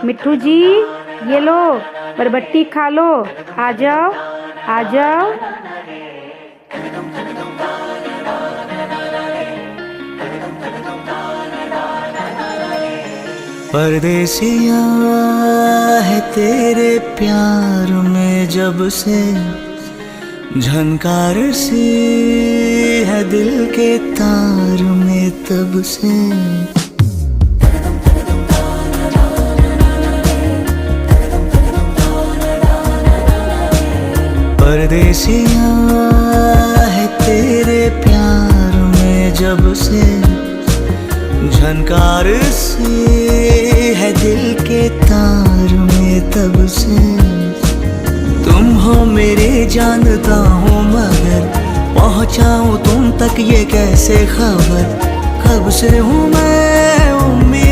मिट्ठू जी, ये लो बरबट्टी खा लो। आ जाओ, आ जाओ। परदेसिया है तेरे प्यार में जब से, झनकार सी है दिल के तार में तब से। परदेसिया है तेरे प्यार में जब से, झनकार सी है दिल के तार में तब से। तुम हो मेरे जानता हूँ मगर पहुँचाऊँ तुम तक ये कैसे खबर। कब से हूँ मैं उम्मीद